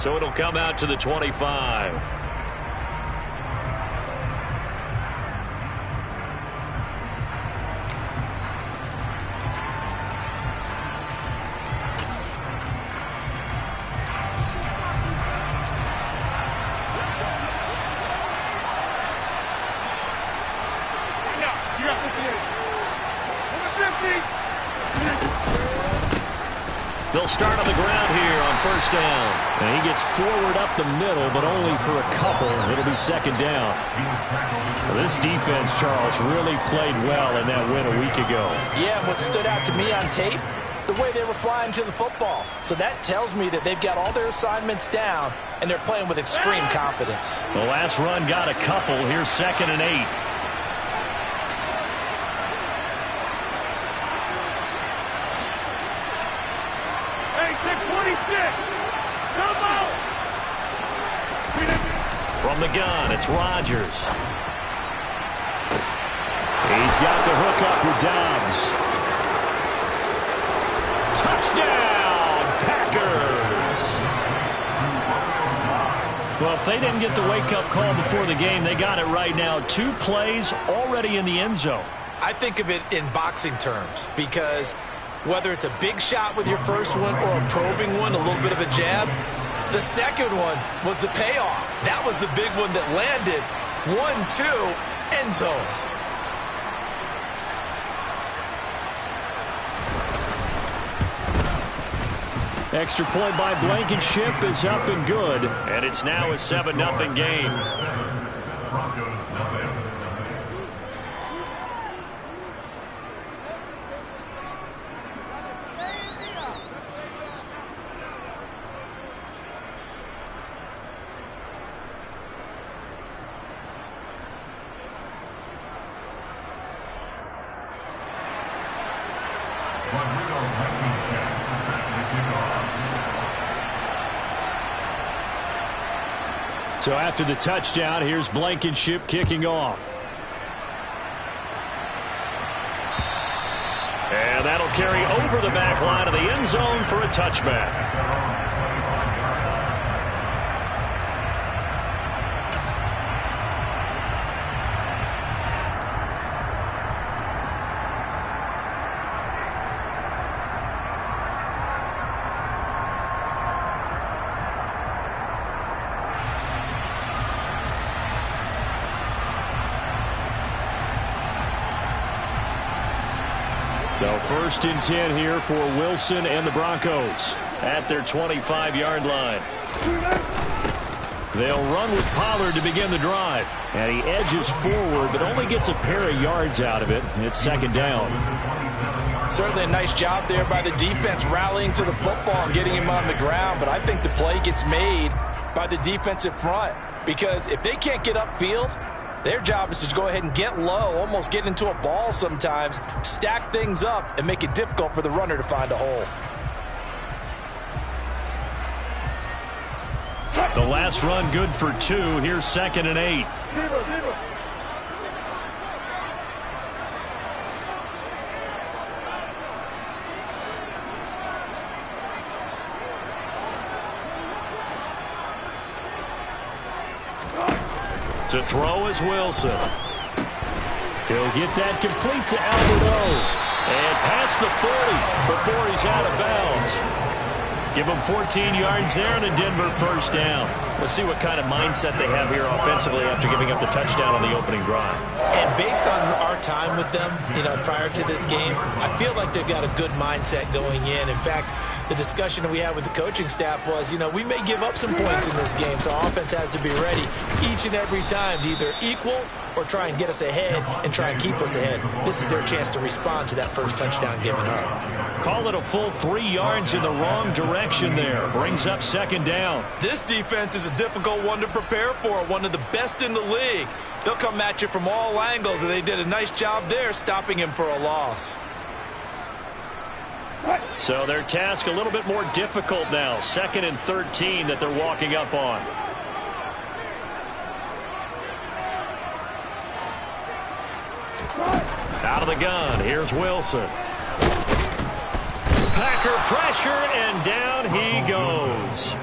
So it'll come out to the 25. They'll start on the ground here on first down. And he gets forward up the middle, but only for a couple. It'll be second down. Well, this defense, Charles, really played well in that win a week ago. Yeah, what stood out to me on tape, the way they were flying to the football. So that tells me that they've got all their assignments down, and they're playing with extreme confidence. The last run got a couple. Here's 2nd and 8. From the gun, it's Rodgers. He's got the hook up with Dobbs. Touchdown, Packers! Well, if they didn't get the wake-up call before the game, they got it right now. 2 plays already in the end zone. I think of it in boxing terms because whether it's a big shot with your first one or a probing one, a little bit of a jab, the second one was the payoff. That was the big one that landed. 1-2, end zone. Extra point by Blankenship is up and good. And it's now a 7-0 game. Broncos, nothing. So after the touchdown, here's Blankenship kicking off. And that'll carry over the back line of the end zone for a touchback. So 1st and 10 here for Wilson and the Broncos at their 25-yard line. They'll run with Pollard to begin the drive. And he edges forward, but only gets a pair of yards out of it. It's 2nd down. Certainly a nice job there by the defense rallying to the football and getting him on the ground. But I think the play gets made by the defensive front. Because if they can't get upfield, their job is to go ahead and get low, almost get into a ball sometimes, stack things up, and make it difficult for the runner to find a hole. The last run good for 2. Here's 2nd and 8. To throw is Wilson. He'll get that complete to Alberto. And past the 40 before he's out of bounds. Give him 14 yards there and a Denver first down. Let's see what kind of mindset they have here offensively after giving up the touchdown on the opening drive. And based on our time with them, prior to this game, I feel like they've got a good mindset going in. In fact, the discussion that we had with the coaching staff was, we may give up some points in this game, so our offense has to be ready each and every time to either equal or try and get us ahead and try and keep us ahead. This is their chance to respond to that first touchdown given up. Call it a full 3 yards in the wrong direction there. Brings up 2nd down. This defense is a difficult one to prepare for, one of the best in the league. They'll come at you from all angles, and they did a nice job there stopping him for a loss. So their task a little bit more difficult now. 2nd and 13 that they're walking up on. Out of the gun, here's Wilson. Packer pressure, and down he goes.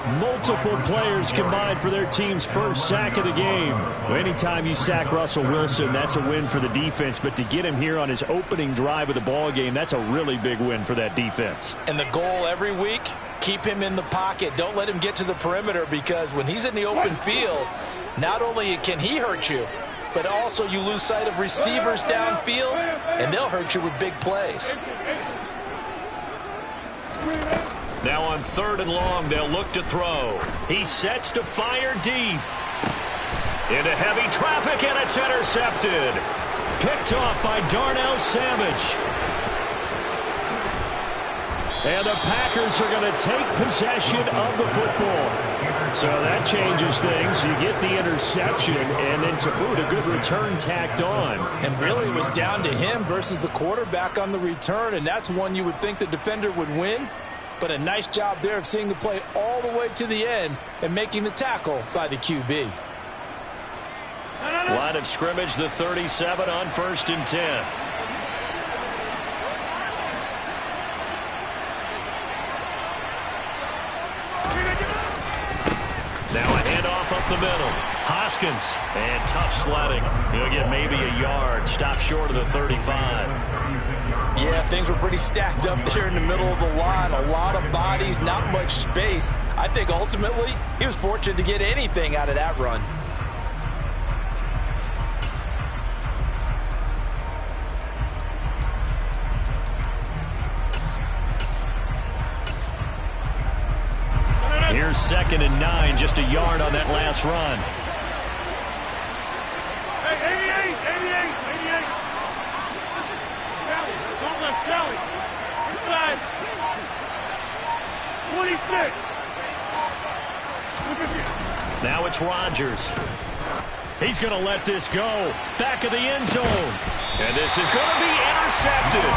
Multiple players combined for their team's first sack of the game. Anytime you sack Russell Wilson, that's a win for the defense. But to get him here on his opening drive of the ball game, that's a really big win for that defense. And the goal every week, keep him in the pocket. Don't let him get to the perimeter, because when he's in the open field, not only can he hurt you, but also you lose sight of receivers downfield, and they'll hurt you with big plays. Now on 3rd and long, they'll look to throw. He sets to fire deep. Into heavy traffic, and it's intercepted. Picked off by Darnell Savage. And the Packers are going to take possession of the football. So that changes things. You get the interception, and then to boot, a good return tacked on. And really it was down to him versus the quarterback on the return, and that's one you would think the defender would win. But a nice job there of seeing the play all the way to the end and making the tackle by the QB. Line of scrimmage, the 37 on 1st and 10. Now a handoff up the middle. Hoskins, and tough sledding. He'll get maybe a yard. Stop short of the 35. Yeah, things were pretty stacked up there in the middle of the line. A lot of bodies, not much space. I think ultimately he was fortunate to get anything out of that run. Here's 2nd and 9, just a yard on that last run. Hey, 88. Don't let Kelly. Inside. 26. Now it's Rodgers. He's going to let this go. Back of the end zone. And this is going to be intercepted.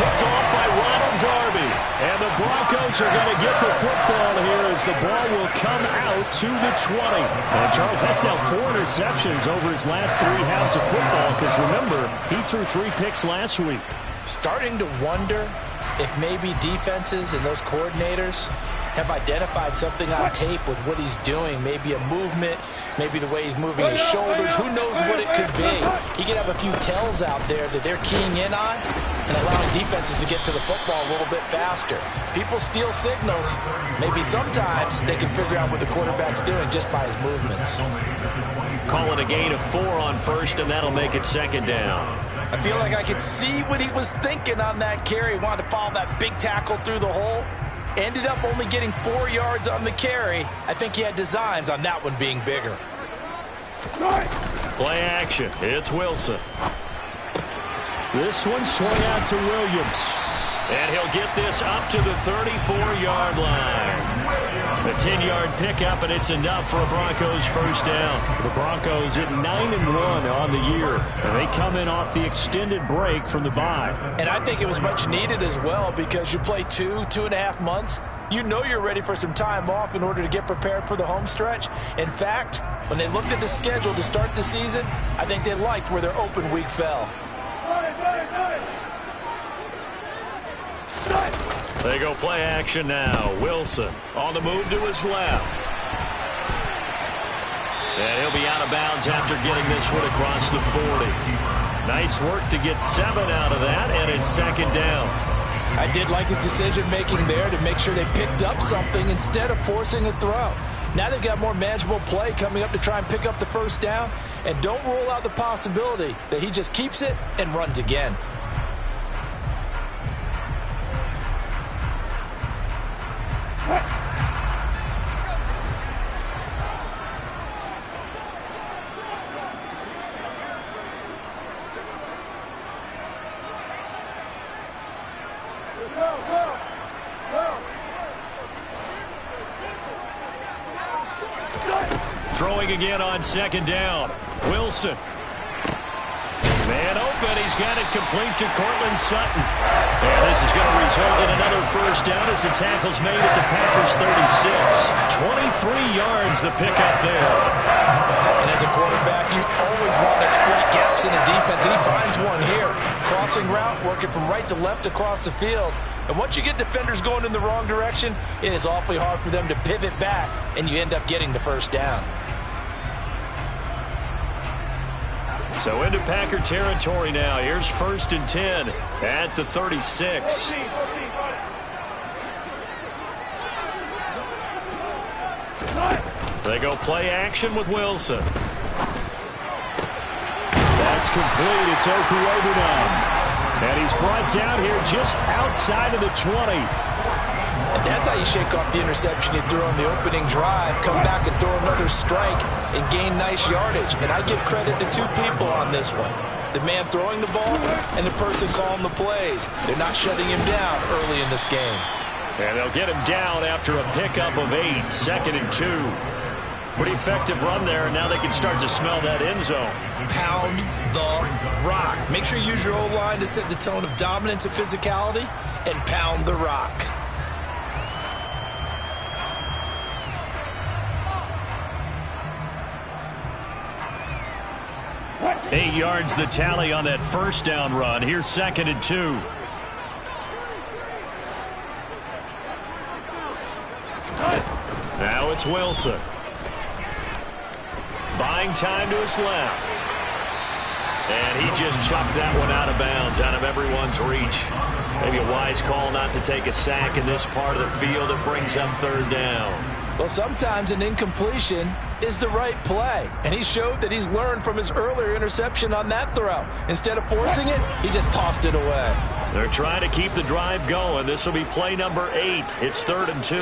Picked off by Ronald Darby. And the Broncos are going to get the football here as the ball will come out to the 20. And Charles, that's now 4 interceptions over his last 3 halves of football, because remember, he threw 3 picks last week. Starting to wonder if maybe defenses and those coordinators have identified something on tape with what he's doing. Maybe a movement, maybe the way he's moving his shoulders. Who knows what it could be? He could have a few tells out there that they're keying in on and allowing defenses to get to the football a little bit faster. People steal signals. Maybe sometimes they can figure out what the quarterback's doing just by his movements. Call it a gain of 4 on 1st, and that'll make it 2nd down. I feel like I could see what he was thinking on that carry. He wanted to follow that big tackle through the hole. Ended up only getting 4 yards on the carry. I think he had designs on that one being bigger. Play action. It's Wilson. This one swung out to Williams. And he'll get this up to the 34-yard line. A 10-yard pickup, and it's enough for a Broncos first down. The Broncos at 9-1 on the year. And they come in off the extended break from the bye. And I think it was much needed as well, because you play 2.5 months. You know you're ready for some time off in order to get prepared for the home stretch. In fact, when they looked at the schedule to start the season, I think they liked where their open week fell. They go play action now. Wilson on the move to his left. And he'll be out of bounds after getting this one across the 40. Nice work to get 7 out of that, and it's 2nd down. I did like his decision-making there to make sure they picked up something instead of forcing a throw. Now they've got more manageable play coming up to try and pick up the first down, and don't rule out the possibility that he just keeps it and runs again. Throwing again on 2nd down. Wilson. Man open. He's got it complete to Cortland Sutton. And this is going to result in another first down as the tackle's made at the Packers 36. 23 yards the pickup there. And as a quarterback, you always want to exploit gaps in the defense, and he finds one here. Crossing route, working from right to left across the field. And once you get defenders going in the wrong direction, it is awfully hard for them to pivot back, and you end up getting the first down. So into Packer territory now. Here's 1st and 10 at the 36. They go play action with Wilson. That's complete. It's Okurobu now. And he's brought down here just outside of the 20. And that's how you shake off the interception you threw on the opening drive, come back and throw another strike and gain nice yardage. And I give credit to two people on this one. The man throwing the ball and the person calling the plays. They're not shutting him down early in this game. And they'll get him down after a pickup of 8, 2nd and 2. Pretty effective run there, and now they can start to smell that end zone. Pound the rock. Make sure you use your O-line to set the tone of dominance and physicality, and pound the rock. Eight yards the tally on that first down run. Here's 2nd and 2. Now it's Wilson. Buying time to his left. And he just chucked that one out of bounds, out of everyone's reach. Maybe a wise call not to take a sack in this part of the field. It brings up 3rd down. Well, sometimes an incompletion is the right play. And he showed that he's learned from his earlier interception on that throw. Instead of forcing it, he just tossed it away. They're trying to keep the drive going. This will be play number 8. It's 3rd and 2.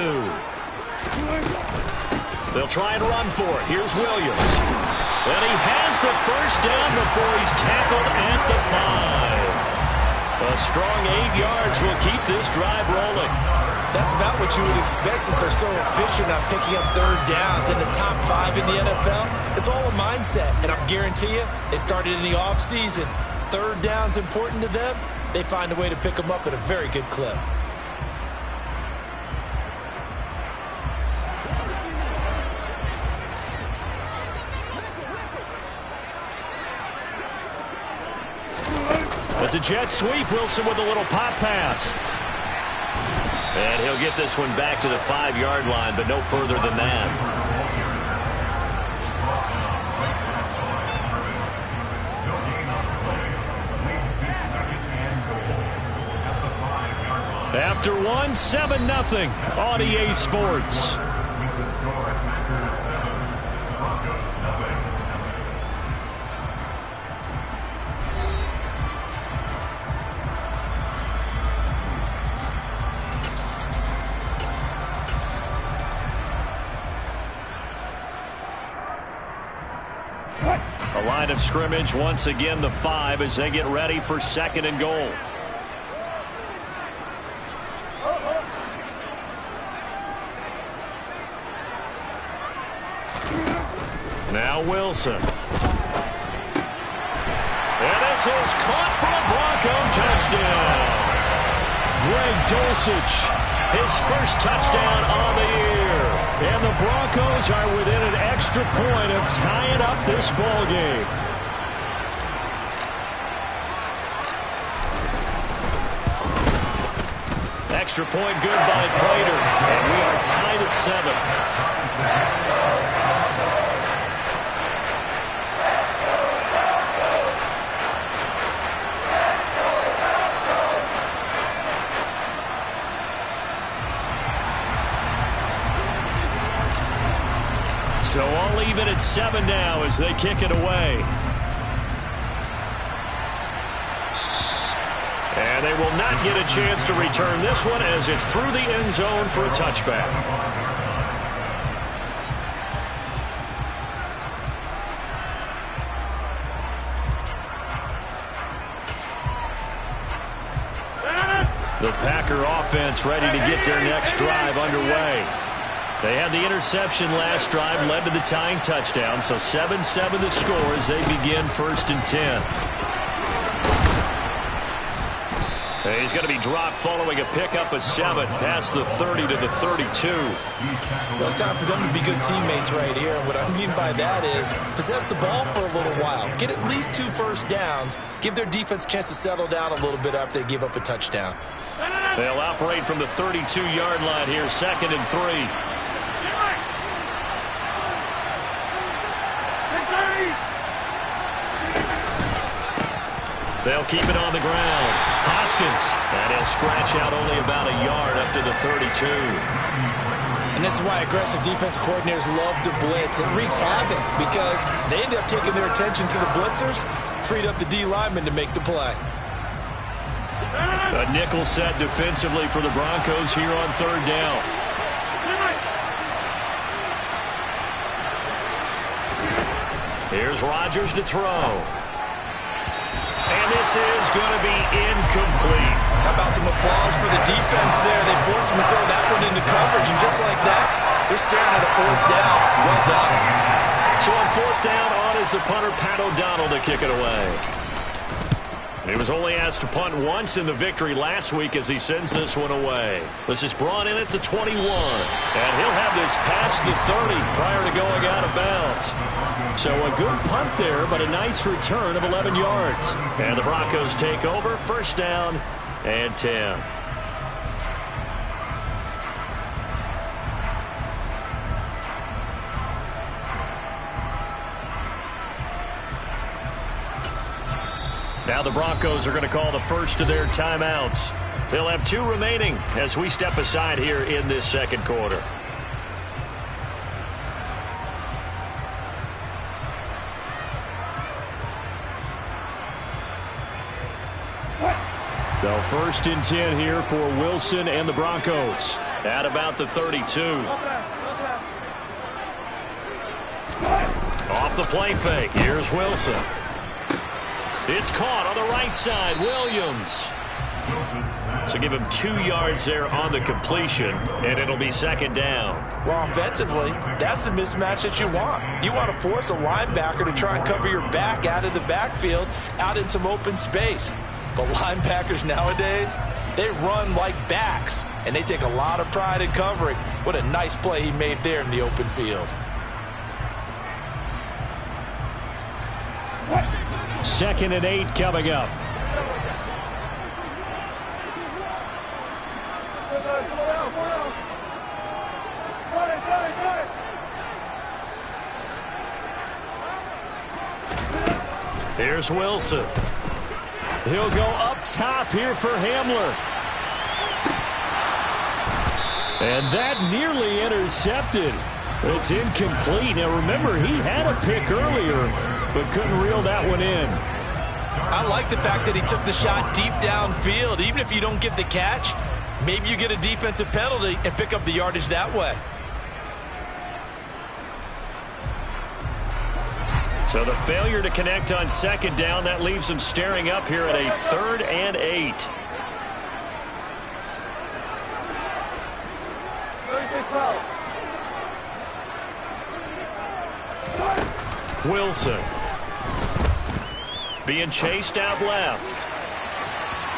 They'll try and run for it. Here's Williams. And he has the first down before he's tackled at the 5. A strong 8 yards will keep this drive rolling. That's about what you would expect since they're so efficient on picking up 3rd downs in the top 5 in the NFL. It's all a mindset, and I guarantee you, they started in the offseason. 3rd down's important to them. They find a way to pick them up at a very good clip. It's a jet sweep. Wilson with a little pop pass. And he'll get this one back to the 5-yard line, but no further than that. After 1, 7-0 on EA Sports. A line of scrimmage once again, the 5, as they get ready for 2nd and goal. Now Wilson. And this is caught for a Bronco touchdown. Greg Dulcich, his first touchdown on the year. And the Broncos are within an extra point of tying up this ball game. Extra point good by Prater. And we are tied at 7. So all even at 7 now as they kick it away. And they will not get a chance to return this one as it's through the end zone for a touchback. The Packer offense ready to get their next drive underway. They had the interception last drive, led to the tying touchdown, so 7-7 to score as they begin 1st and 10. And he's going to be dropped following a pickup of 7 past the 30 to the 32. Well, it's time for them to be good teammates right here. And what I mean by that is possess the ball for a little while. Get at least 2 first downs. Give their defense a chance to settle down a little bit after they give up a touchdown. They'll operate from the 32-yard line here, 2nd and 3. They'll keep it on the ground. Hoskins, and he'll scratch out only about a yard up to the 32. And this is why aggressive defensive coordinators love to blitz. It wreaks havoc because they end up taking their attention to the blitzers, freed up the D lineman to make the play. A nickel set defensively for the Broncos here on 3rd down. Here's Rodgers to throw. And this is going to be incomplete. How about some applause for the defense there? They forced him to throw that one into coverage, and just like that, they're staring at a 4th down. Well done. So on 4th down, on is the punter, Pat O'Donnell, to kick it away. He was only asked to punt once in the victory last week as he sends this one away. This is brought in at the 21. And he'll have this past the 30 prior to going out of bounds. So a good punt there, but a nice return of 11 yards. And the Broncos take over, 1st down and 10. Now the Broncos are going to call the first of their timeouts. They'll have 2 remaining as we step aside here in this 2nd quarter. So 1st and 10 here for Wilson and the Broncos at about the 32. Off the play fake. Here's Wilson. It's caught on the right side. Williams. So give him 2 yards there on the completion, and it'll be 2nd down. Well, offensively, that's the mismatch that you want. You want to force a linebacker to try and cover your back out of the backfield, out in some open space. But linebackers nowadays, they run like backs, and they take a lot of pride in covering. What a nice play he made there in the open field. 2nd and 8 coming up. Here's Wilson. He'll go up top here for Hamler. And that nearly intercepted. It's incomplete. Now remember, he had a pick earlier, but couldn't reel that one in. I like the fact that he took the shot deep downfield. Even if you don't get the catch, maybe you get a defensive penalty and pick up the yardage that way. So the failure to connect on 2nd down, that leaves him staring up here at a 3rd and 8. Wilson being chased out left.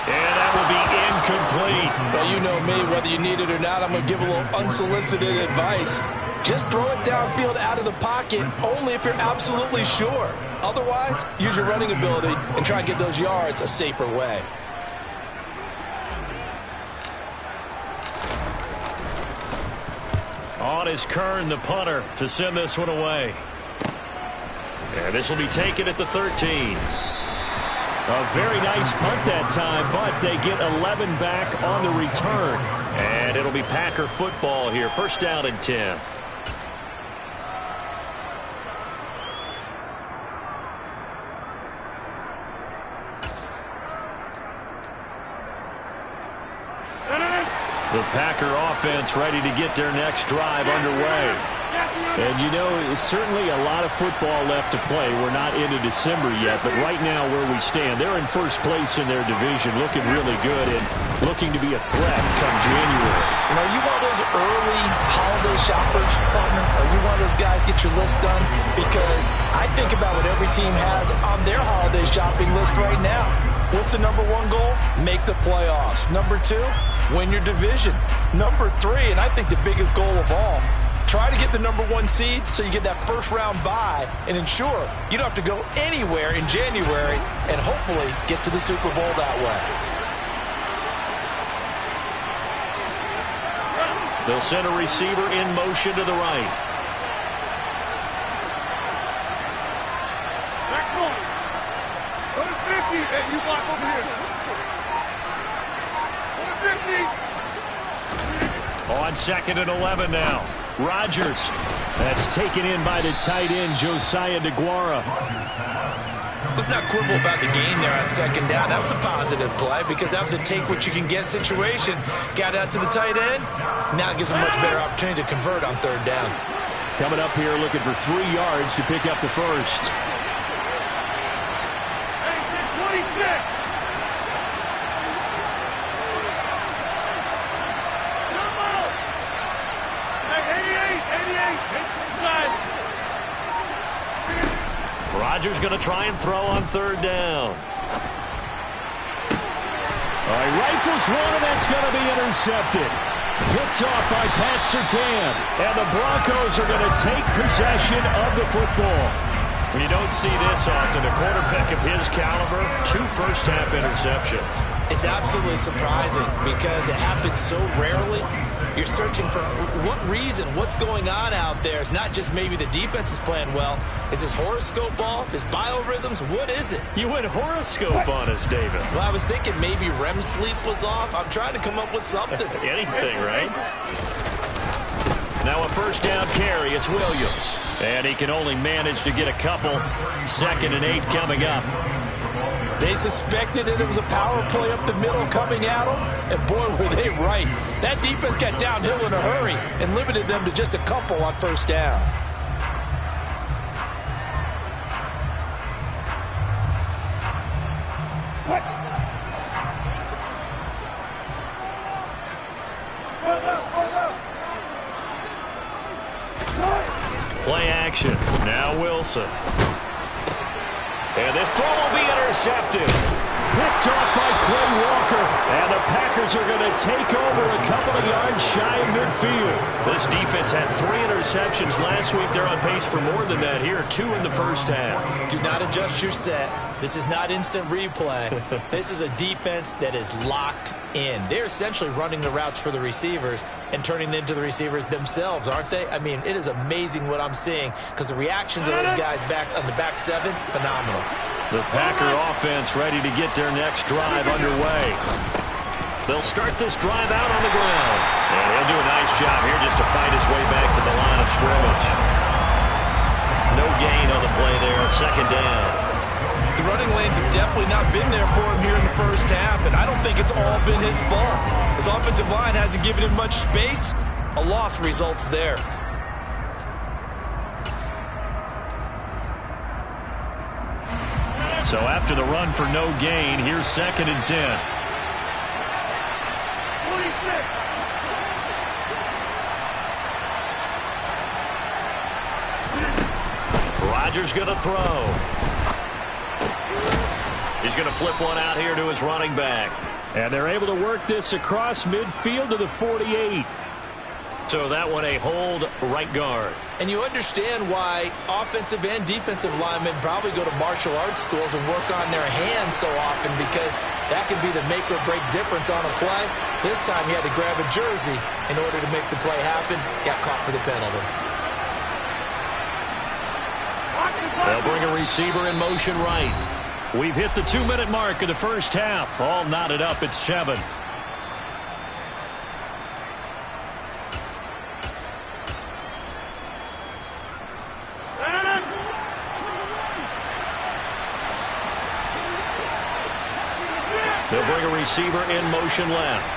And that will be incomplete. Well, you know me, whether you need it or not, I'm going to give a little unsolicited advice. Just throw it downfield out of the pocket only if you're absolutely sure. Otherwise, use your running ability and try and get those yards a safer way. On is Kern, the punter, to send this one away. And this will be taken at the 13. A very nice punt that time, but they get 11 back on the return. And it'll be Packer football here. 1st down and 10. The Packer offense ready to get their next drive underway. And, you know, it's certainly a lot of football left to play. We're not into December yet, but right now where we stand, they're in 1st place in their division, looking really good and looking to be a threat come January. You know, you one of those early holiday shoppers, partner? Are you one of those guys get your list done? Because I think about what every team has on their holiday shopping list right now. What's the number 1 goal? Make the playoffs. Number 2, win your division. Number 3, and I think the biggest goal of all, try to get the number 1 seed so you get that 1st round bye and ensure you don't have to go anywhere in January and hopefully get to the Super Bowl that way. They'll send a receiver in motion to the right. Back corner. Go to 50, and you block over here. Go to 50. On 2nd and 11 now. Rodgers. That's taken in by the tight end, Josiah DeGuara. Let's not quibble about the gain there on 2nd down. That was a positive play because that was a take-what-you-can-get situation. Got out to the tight end. Now it gives him a much better opportunity to convert on 3rd down. Coming up here looking for 3 yards to pick up the first. Hey, 26. Rodgers going to try and throw on 3rd down. All right, rifles one, and that's going to be intercepted. Picked off by Pat Surtain. And the Broncos are going to take possession of the football. When you don't see this often, a quarterback of his caliber, 2 first-half interceptions. It's absolutely surprising because it happens so rarely. You're searching for what reason, what's going on out there. It's not just maybe the defense is playing well. Is his horoscope off? His biorhythms? What is it? You went horoscope on us, David. Well, I was thinking maybe REM sleep was off. I'm trying to come up with something. Anything, right? Now a first down carry. It's Williams. And he can only manage to get a couple. 2nd and 8 coming up. They suspected it was a power play up the middle coming at them, and boy, were they right. That defense got downhill in a hurry and limited them to just a couple on 1st down. Play action. Now Wilson. And this throw will be intercepted. Picked off by Quay Walker. And the Packers are going to take over a couple of yards shy of midfield. This defense had 3 interceptions last week. They're on pace for more than that here. 2 in the first half. Do not adjust your set. This is not instant replay. This is a defense that is locked in. They're essentially running the routes for the receivers and turning into the receivers themselves, aren't they? I mean, it is amazing what I'm seeing because the reactions of those guys back on the back 7, phenomenal. The Packer offense ready to get their next drive underway. They'll start this drive out on the ground. And he'll do a nice job here just to fight his way back to the line of scrimmage. No gain on the play there, 2nd down. The running lanes have definitely not been there for him here in the first half, and I don't think it's all been his fault. His offensive line hasn't given him much space. A loss results there. So after the run for no gain, here's 2nd and 10. 26. Rodgers going to throw. He's going to flip one out here to his running back. And they're able to work this across midfield to the 48. So that one a hold right guard. And you understand why offensive and defensive linemen probably go to martial arts schools and work on their hands so often because that can be the make or break difference on a play. This time he had to grab a jersey in order to make the play happen. Got caught for the penalty. They'll bring a receiver in motion right. We've hit the 2-minute mark of the first half. All knotted up at 7. They'll bring a receiver in motion left.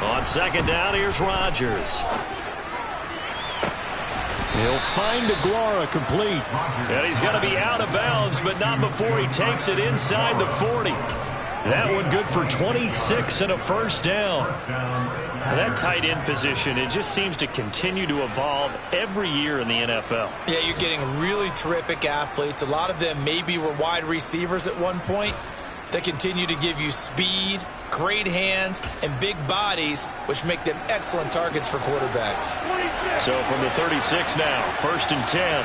On 2nd down, here's Rodgers. He'll find DeGuara complete. And he's going to be out of bounds, but not before he takes it inside the 40. That one good for 26 and a first down. That tight end position, it just seems to continue to evolve every year in the NFL. Yeah, you're getting really terrific athletes. A lot of them maybe were wide receivers at one point. They continue to give you speed, great hands, and big bodies, which make them excellent targets for quarterbacks. So from the 36 now, 1st and 10.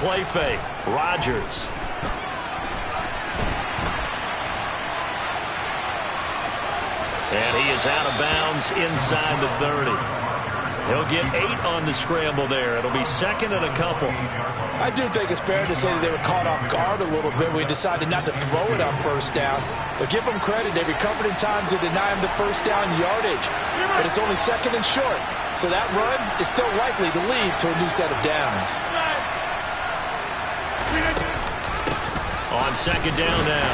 play fake. Rodgers. And he is out of bounds inside the 30. He'll get 8 on the scramble there. It'll be second and a couple. I do think it's fair to say that they were caught off guard a little bit. We decided not to throw it on first down. But give them credit. They recovered in time to deny him the first down yardage. But it's only second and short. So that run is still likely to lead to a new set of downs. On second down now,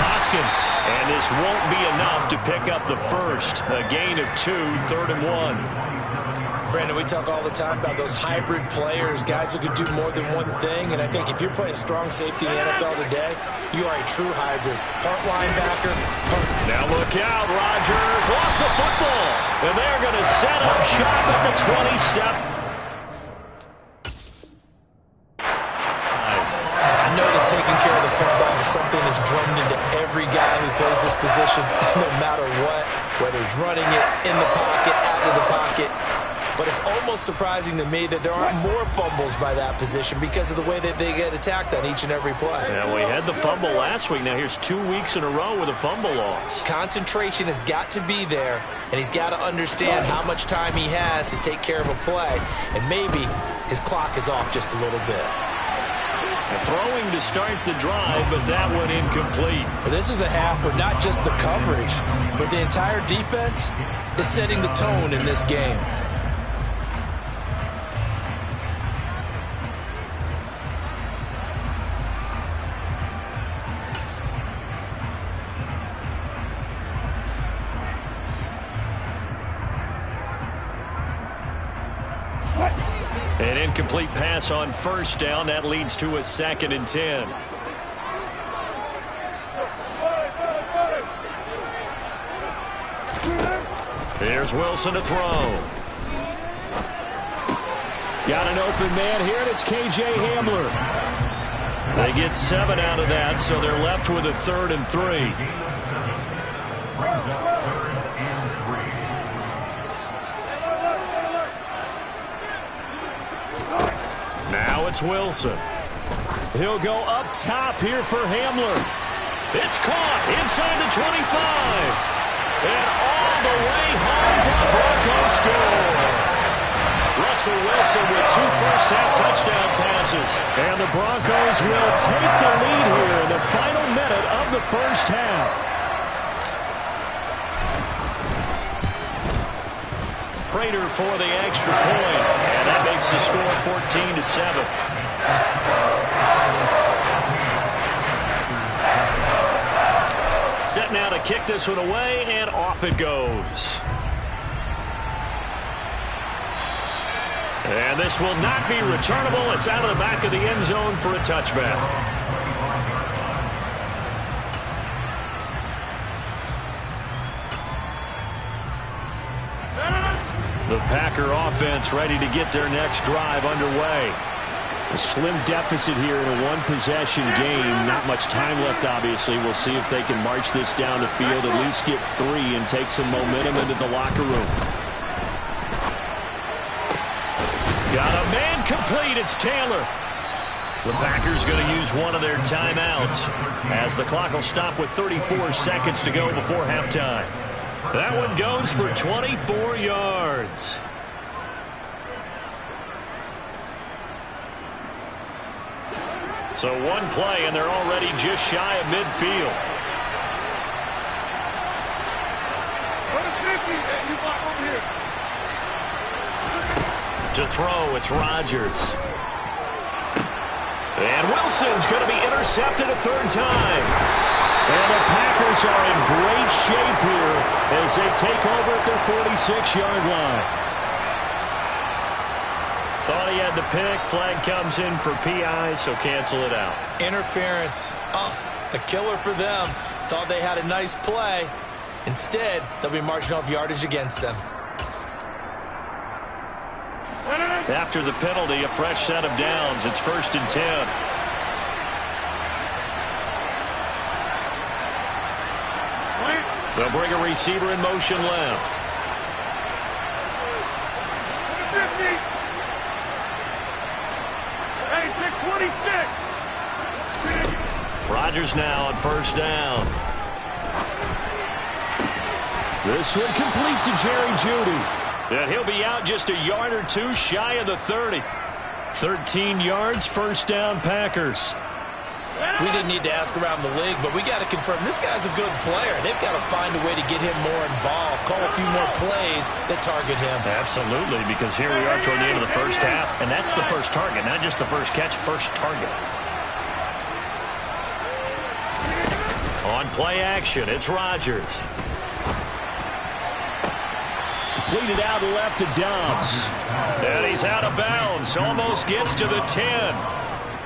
Hoskins. And this won't be enough to pick up the first. A gain of 2, 3rd and 1. Brandon, we talk all the time about those hybrid players, guys who could do more than one thing. And I think if you're playing strong safety in the NFL today, you are a true hybrid. Part linebacker, part... Now look out, Rodgers lost the football. And they're going to set up shop at the 27. I know that taking care of the football is something that's drummed into every guy who plays this position, no matter what, whether he's running it, in the pocket, out of the pocket. But it's almost surprising to me that there aren't more fumbles by that position because of the way that they get attacked on each and every play. Yeah, we had the fumble last week. Now here's 2 weeks in a row with a fumble loss. Concentration has got to be there, and he's got to understand how much time he has to take care of a play. And maybe his clock is off just a little bit. Throwing to start the drive, but that one incomplete. This is a half where not just the coverage, but the entire defense is setting the tone in this game. An incomplete pass on first down. That leads to a 2nd and 10. Here's Wilson to throw. Got an open man here, and it's K.J. Hamler. They get 7 out of that, so they're left with a 3rd and 3. Now it's Wilson. He'll go up top here for Hamler. It's caught inside the 25. And all the way home for the Broncos score. Russell Wilson with 2 first-half touchdown passes. And the Broncos will take the lead here in the final minute of the first half. Prater for the extra point. And that makes the score 14-7. Set now to kick this one away, and off it goes. And this will not be returnable. It's out of the back of the end zone for a touchback. The Packer offense ready to get their next drive underway. A slim deficit here in a one-possession game. Not much time left, obviously. We'll see if they can march this down the field, at least get 3 and take some momentum into the locker room. Got a man complete. It's Taylor. The Packers going to use one of their timeouts as the clock will stop with 34 seconds to go before halftime. That one goes for 24 yards. So one play, and they're already just shy of midfield. To throw, it's Rodgers. And Wilson's going to be intercepted a 3rd time. And the Packers are in great shape here as they take over at their 46-yard line. Thought he had the pick. Flag comes in for PI, so cancel it out. Interference. Oh, a killer for them. Thought they had a nice play. Instead, they'll be marching off yardage against them. After the penalty, a fresh set of downs. It's 1st and 10. They'll bring a receiver in motion left. 626. Rodgers now on first down. This one complete to Jerry Jeudy. And he'll be out just a yard or two shy of the 30. 13 yards, first down Packers. We didn't need to ask around the league, but we got to confirm this guy's a good player. They've got to find a way to get him more involved, call a few more plays that target him. Absolutely, because here we are toward the end of the first half, and that's the first target, not just the first catch, first target. On play action, it's Rodgers. Completed out left to Dobbs. And he's out of bounds, almost gets to the 10.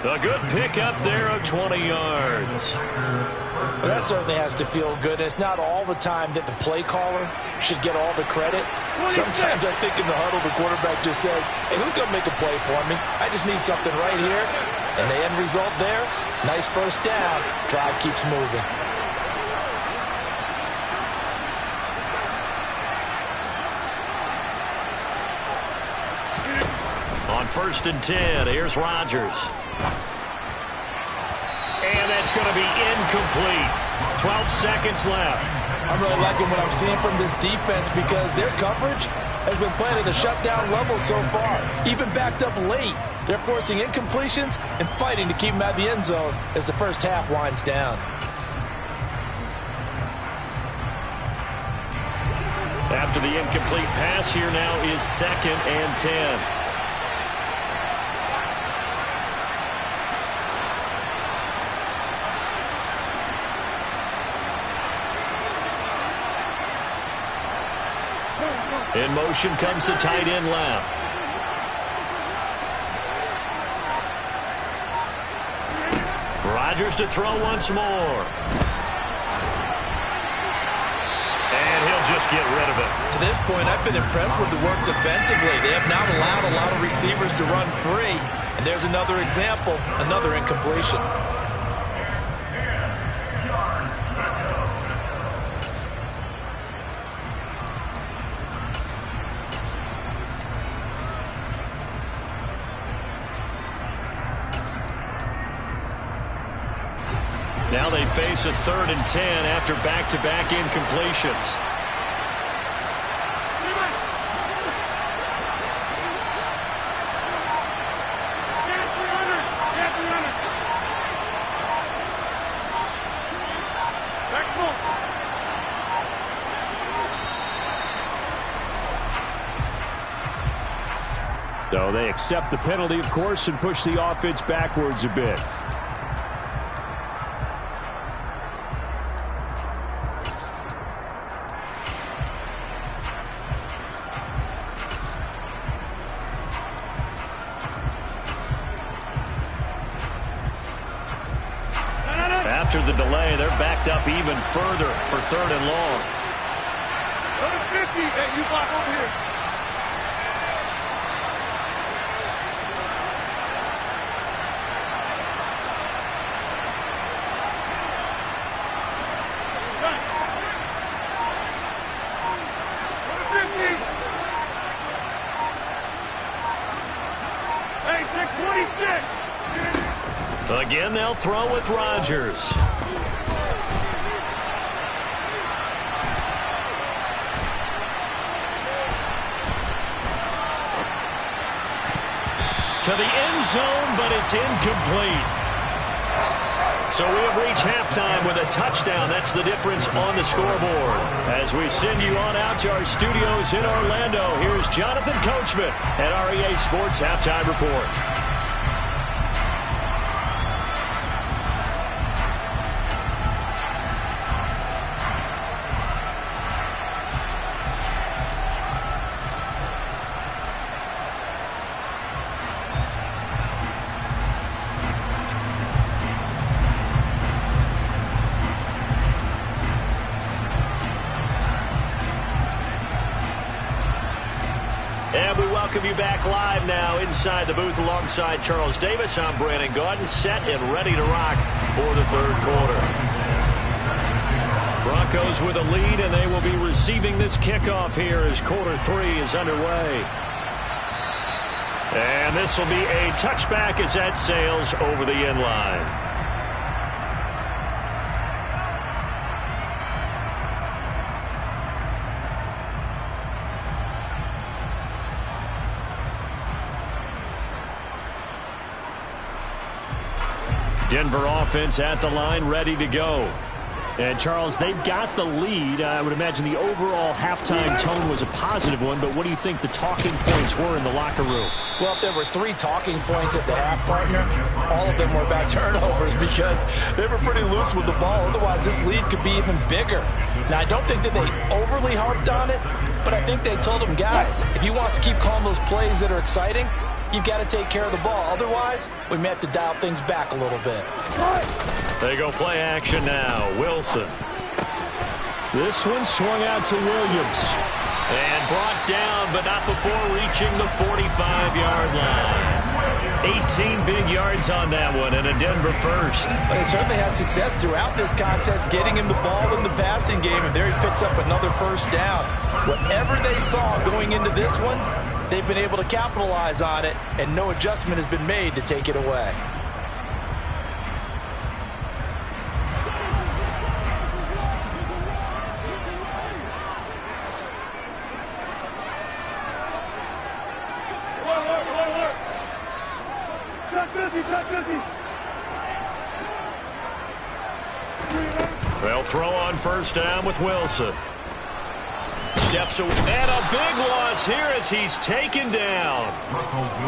A good pickup there of 20 yards. Well, that certainly has to feel good. It's not all the time that the play caller should get all the credit. Sometimes I think in the huddle, the quarterback just says, hey, who's going to make a play for me? I just need something right here. And the end result there, nice first down. Drive keeps moving. On first and 10, here's Rodgers. And that's going to be incomplete. 12 seconds left. I'm really liking what I'm seeing from this defense because their coverage has been playing at a shutdown level so far. Even backed up late, they're forcing incompletions and fighting to keep them out of the end zone as the first half winds down. After the incomplete pass, here now is second and 10. In motion comes the tight end left. Rodgers to throw once more. And he'll just get rid of it. To this point, I've been impressed with the work defensively. They have not allowed a lot of receivers to run free. And there's another example, another incompletion. Now they face a 3rd and 10 after back-to-back incompletions. So they accept the penalty, of course, and push the offense backwards a bit. After the delay, they're backed up even further for 3rd and long. Go to 50. Hey, you block over here. Go to 50. Hey, 626. Again, they'll throw with Rodgers. To the end zone, but it's incomplete. So we have reached halftime with a touchdown. That's the difference on the scoreboard. As we send you on out to our studios in Orlando, here's Jonathan Coachman at REA Sports Halftime Report. And we welcome you back live now inside the booth alongside Charles Davis. I'm Brandon Gaudin, set and ready to rock for the 3rd quarter. Broncos with a lead, and they will be receiving this kickoff here as quarter 3 is underway. And this will be a touchback as that sails over the end line. Denver offense at the line, ready to go. And, Charles, they've got the lead. I would imagine the overall halftime tone was a positive one, but what do you think the talking points were in the locker room? Well, if there were 3 talking points at the half, partner, all of them were about turnovers because they were pretty loose with the ball. Otherwise, this lead could be even bigger. Now, I don't think that they overly harped on it, but I think they told them, guys, if you want to keep calling those plays that are exciting, you've got to take care of the ball. Otherwise, we may have to dial things back a little bit. They go play action now. Wilson. This one swung out to Williams. And brought down, but not before reaching the 45-yard line. 18 big yards on that one, and a Denver first. But they certainly had success throughout this contest, getting him the ball in the passing game, and there he picks up another first down. Whatever they saw going into this one, they've been able to capitalize on it, and no adjustment has been made to take it away. They'll throw on first down with Wilson. Steps away, and a big loss here as he's taken down.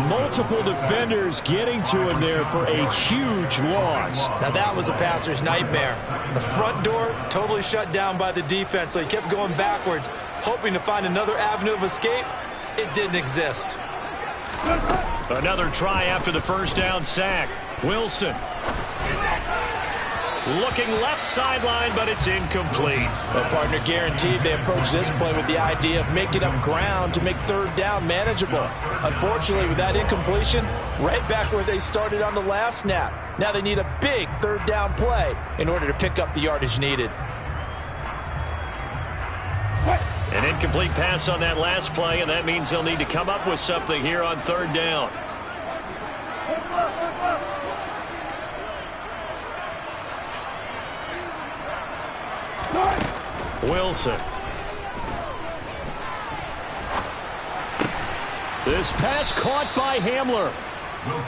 Multiple defenders getting to him there for a huge loss. Now that was a passer's nightmare. The front door totally shut down by the defense, so he kept going backwards, hoping to find another avenue of escape. It didn't exist. Another try after the first down sack. Wilson. Looking left sideline, but it's incomplete. Well, partner, guaranteed they approach this play with the idea of making up ground to make third down manageable. Unfortunately, with that incompletion, right back where they started on the last snap. Now they need a big third down play in order to pick up the yardage needed. An incomplete pass on that last play, and that means they'll need to come up with something here on third down. Wilson. This pass caught by Hamler.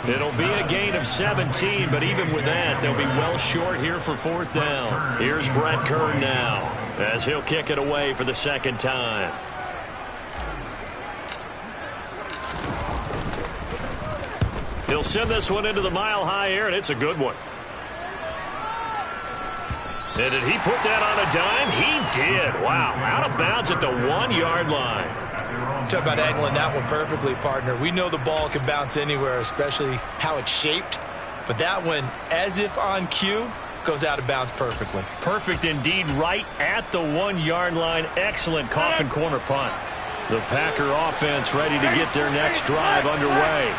It'll be a gain of 17, but even with that, they'll be well short here for fourth down. Here's Brett Kern now, as he'll kick it away for the second time. He'll send this one into the mile-high air, and it's a good one. And did he put that on a dime? He did. Wow. Out of bounds at the 1-yard line. Talk about angling that one perfectly, partner. We know the ball can bounce anywhere, especially how it's shaped. But that one, as if on cue, goes out of bounds perfectly. Perfect indeed, right at the 1-yard line. Excellent coffin corner punt. The Packer offense ready to get their next drive underway.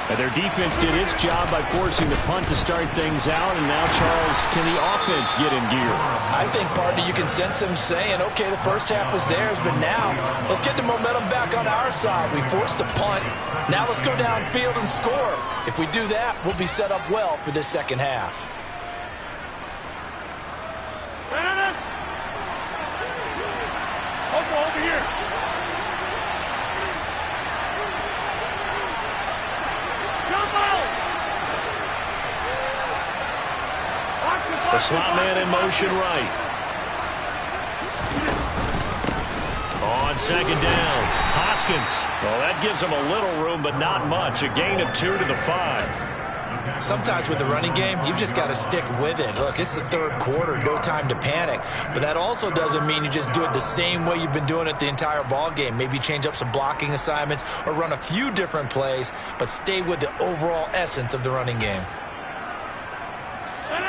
And their defense did its job by forcing the punt to start things out. And now, Charles, can the offense get in gear? I think, partner, you can sense them saying, okay, the first half was theirs, but now let's get the momentum back on our side. We forced a punt. Now let's go downfield and score. If we do that, we'll be set up well for this second half. Over here. The slot man in motion right. On second down, Hoskins. Well, that gives him a little room, but not much. A gain of 2 to the 5. Sometimes with the running game, you've just got to stick with it. Look, it's the third quarter, no time to panic. But that also doesn't mean you just do it the same way you've been doing it the entire ball game. Maybe change up some blocking assignments or run a few different plays, but stay with the overall essence of the running game.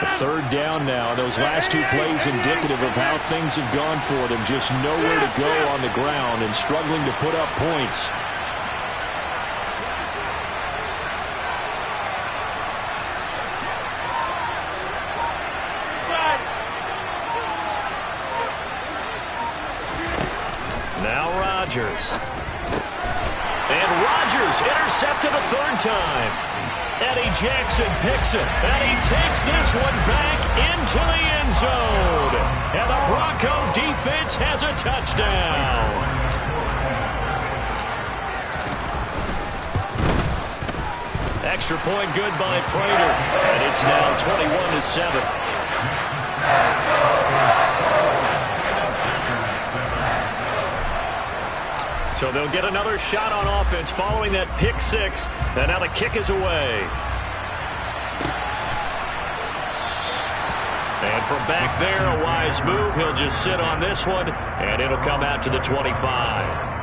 A third down now. Those last 2 plays indicative of how things have gone for them. Just nowhere to go on the ground and struggling to put up points. Now Rodgers. And Rodgers intercepted a third time. Eddie Jackson picks it, and he takes this one back into the end zone. And the Bronco defense has a touchdown. Extra point good by Prater, and it's now 21-7. So they'll get another shot on offense following that pick six, and now the kick is away. And from back there, a wise move. He'll just sit on this one, and it'll come out to the 25.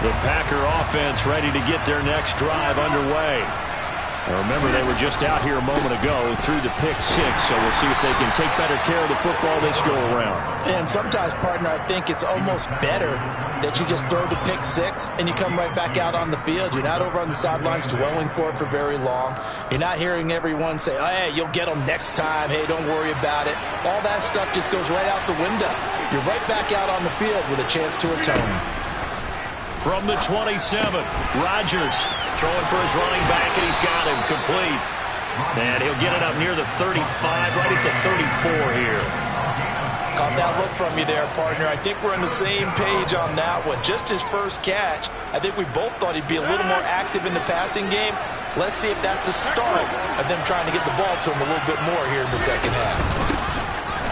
The Packer offense ready to get their next drive underway. Now remember, they were just out here a moment ago through the pick six, so we'll see if they can take better care of the football this go-around. And sometimes, partner, I think it's almost better that you just throw the pick six and you come right back out on the field. You're not over on the sidelines dwelling for it for very long. You're not hearing everyone say, oh, hey, you'll get them next time. Hey, don't worry about it. All that stuff just goes right out the window. You're right back out on the field with a chance to atone. From the 27, Rodgers throwing for his running back, and he's got him complete. And he'll get it up near the 35, right at the 34 here. Caught that look from you there, partner. I think we're on the same page on that one. Just his first catch, I think we both thought he'd be a little more active in the passing game. Let's see if that's the start of them trying to get the ball to him a little bit more here in the second half.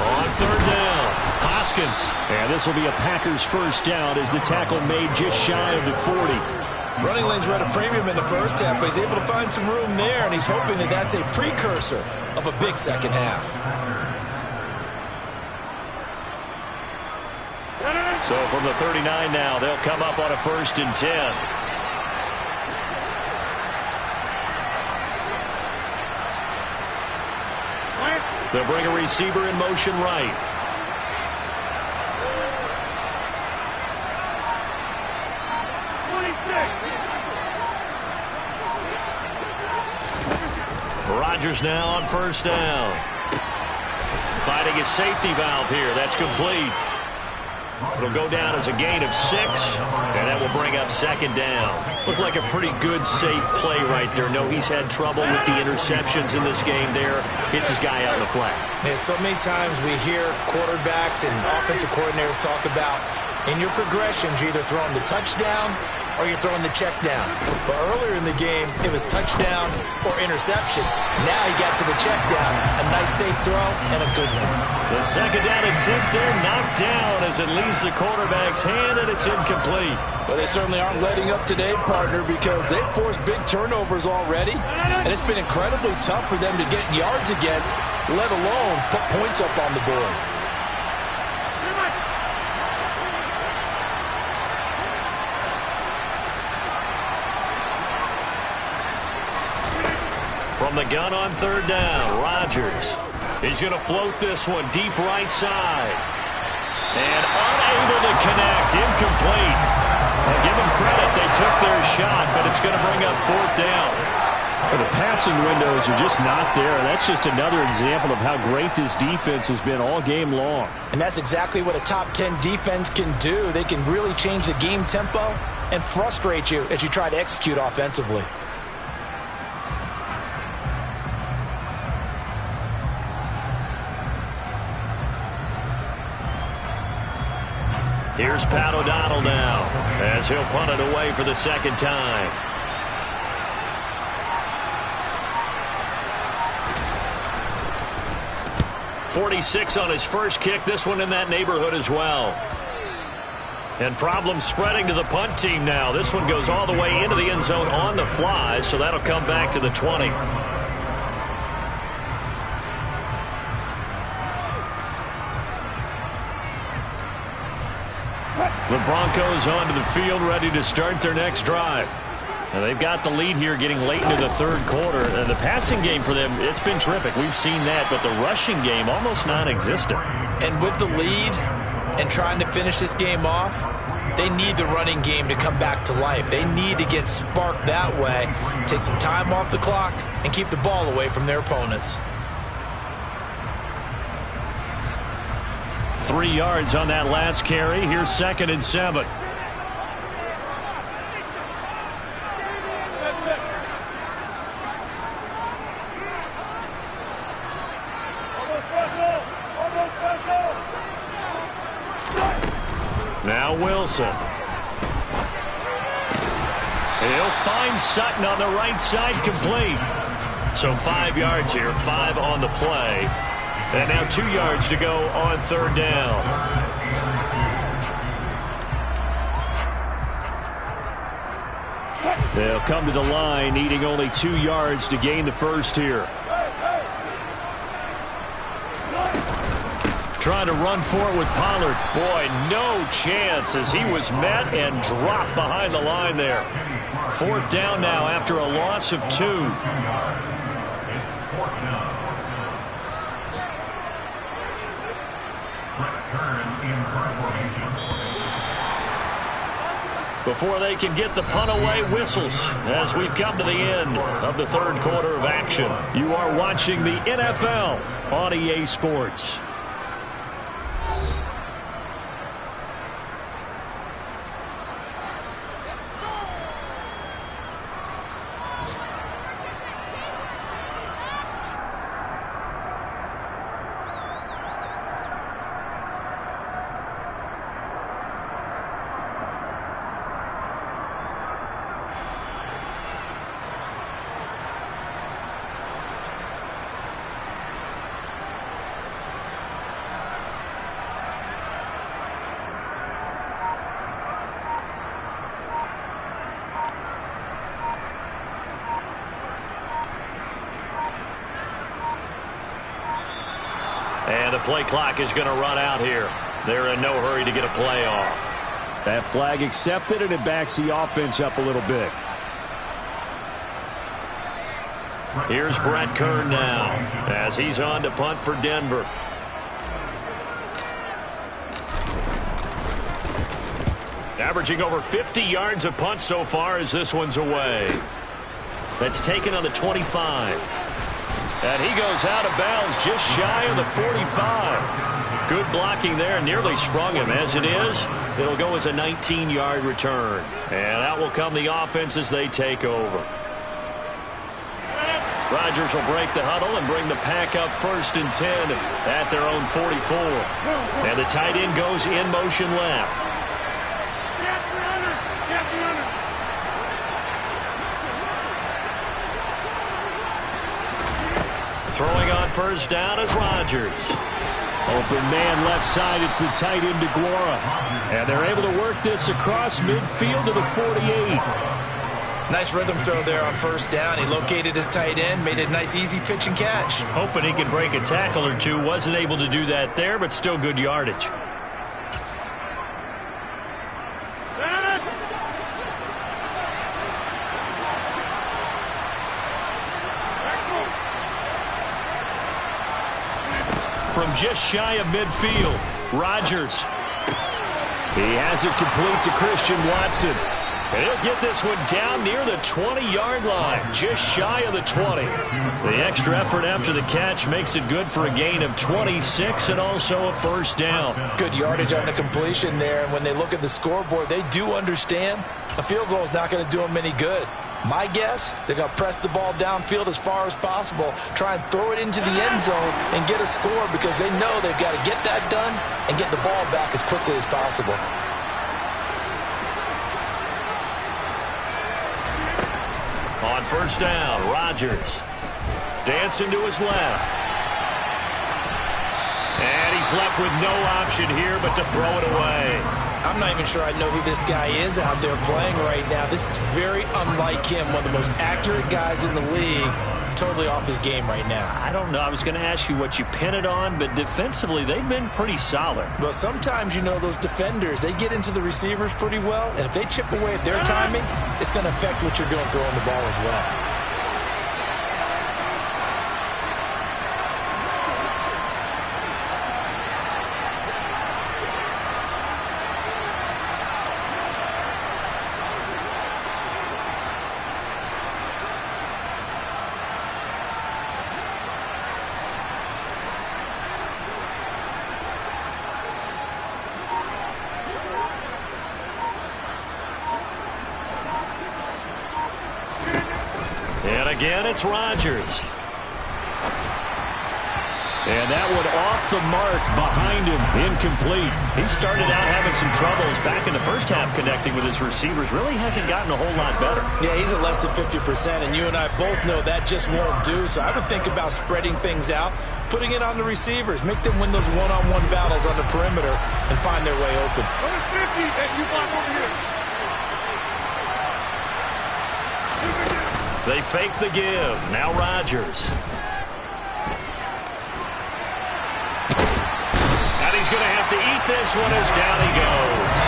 On third down, Hoskins. And this will be a Packers first down as the tackle made just shy of the 40. Running lanes were at a premium in the first half, but he's able to find some room there, and he's hoping that that's a precursor of a big second half. So from the 39 now, they'll come up on a 1st and 10. They'll bring a receiver in motion right. Rodgers now on first down. Finding his safety valve here. That's complete. It'll go down as a gain of 6, and that will bring up 2nd down. Looked like a pretty good, safe play right there. No, he's had trouble with the interceptions in this game there. Hits his guy out in the flat. Man, so many times we hear quarterbacks and offensive coordinators talk about in your progressions, you're either throwing the touchdown or you're throwing the check down. But earlier in the game, it was touchdown or interception. Now he got to the check down. A nice safe throw and a good one. The 2nd down attempt there knocked down as it leaves the quarterback's hand, and it's incomplete. Well, they certainly aren't letting up today, partner, because they've forced big turnovers already, and it's been incredibly tough for them to get yards against, let alone put points up on the board. From the gun on 3rd down, Rodgers. He's going to float this one deep right side. And unable to connect, incomplete. Well, give them credit, they took their shot, but it's going to bring up 4th down. Well, the passing windows are just not there. That's just another example of how great this defense has been all game long. And that's exactly what a top 10 defense can do. They can really change the game tempo and frustrate you as you try to execute offensively. Here's Pat O'Donnell now as he'll punt it away for the 2nd time. .46 on his first kick. This one in that neighborhood as well. And problems spreading to the punt team now. This one goes all the way into the end zone on the fly, so that'll come back to the 20. The Broncos onto the field, ready to start their next drive. And they've got the lead here getting late into the 3rd quarter. And the passing game for them, it's been terrific. We've seen that, but the rushing game almost non-existent. And with the lead and trying to finish this game off, They need the running game to come back to life. They need to get sparked that way, take some time off the clock, and keep the ball away from their opponents. 3 yards on that last carry. Here's 2nd and 7. Now Wilson. He'll find Sutton on the right side, complete. So 5 yards here, 5 on the play. And now 2 yards to go on 3rd down. They'll come to the line, needing only 2 yards to gain the first here. Trying to run for it with Pollard. Boy, no chance as he was met and dropped behind the line there. 4th down now after a loss of 2. Before they can get the punt away, whistles as we've come to the end of the 3rd quarter of action. You are watching the NFL on EA Sports. And the play clock is going to run out here. They're in no hurry to get a play off. That flag accepted, and it backs the offense up a little bit. Here's Brett Kern now as he's on to punt for Denver. Averaging over 50 yards a punt so far as this one's away. That's taken on the 25. And he goes out of bounds just shy of the 45. Good blocking there. Nearly sprung him. As it is, it'll go as a 19-yard return. And out will come the offense as they take over. Rodgers will break the huddle and bring the pack up 1st and 10 at their own 44. And the tight end goes in motion left. Throwing on 1st down is Rodgers. Open man left side. It's the tight end DeGuara. And they're able to work this across midfield to the 48. Nice rhythm throw there on 1st down. He located his tight end, made it a nice easy pitch and catch. Hoping he could break a tackle or two. Wasn't able to do that there, but still good yardage. From just shy of midfield, Rodgers. He has it complete to Christian Watson. And he'll get this one down near the 20-yard line, just shy of the 20. The extra effort after the catch makes it good for a gain of 26 and also a 1st down. Good yardage on the completion there. And when they look at the scoreboard, they do understand a field goal is not going to do them any good. My guess, they're going to press the ball downfield as far as possible, try and throw it into the end zone and get a score because they know they've got to get that done and get the ball back as quickly as possible. On 1st down, Rodgers dancing to his left. And he's left with no option here but to throw it away. I'm not even sure I know who this guy is out there playing right now. This is very unlike him, one of the most accurate guys in the league. Totally off his game right now. I don't know. I was going to ask you what you pin it on, but defensively, they've been pretty solid. Well, sometimes, you know, those defenders, they get into the receivers pretty well, and if they chip away at their timing, it's going to affect what you're doing throwing the ball as well. And again, it's Rodgers. And that one off the mark behind him, incomplete. He started out having some troubles back in the first half connecting with his receivers. Really hasn't gotten a whole lot better. Yeah, he's at less than 50%, and you and I both know that just won't do. So I would think about spreading things out, putting it on the receivers, make them win those one-on-one battles on the perimeter, and find their way open. Number 50, and you block over here. They fake the give. Now Rodgers. And he's going to have to eat this one as down he goes.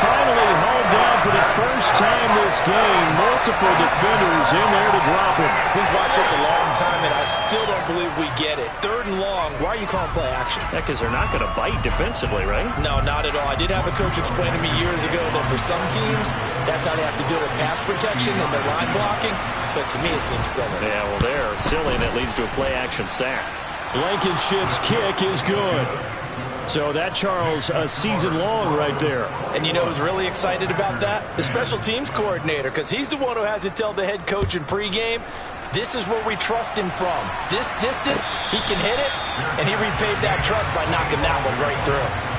Finally hauled down for the first time this game. Multiple defenders in there to drop him. We've watched this a long time, and I still don't believe we get it. 3rd and long, why are you calling play action? Yeah, because they're not going to bite defensively, right? No, not at all. I did have a coach explain to me years ago that for some teams, that's how they have to deal with pass protection and their line blocking. But to me, it seems silly. Yeah, well, they're silly, and it leads to a play-action sack. Blankenship's kick is good. So that, Charles, a season long right there. And you know who's really excited about that? The special teams coordinator, because he's the one who has to tell the head coach in pregame, this is where we trust him from. This distance, he can hit it, and he repaid that trust by knocking that one right through.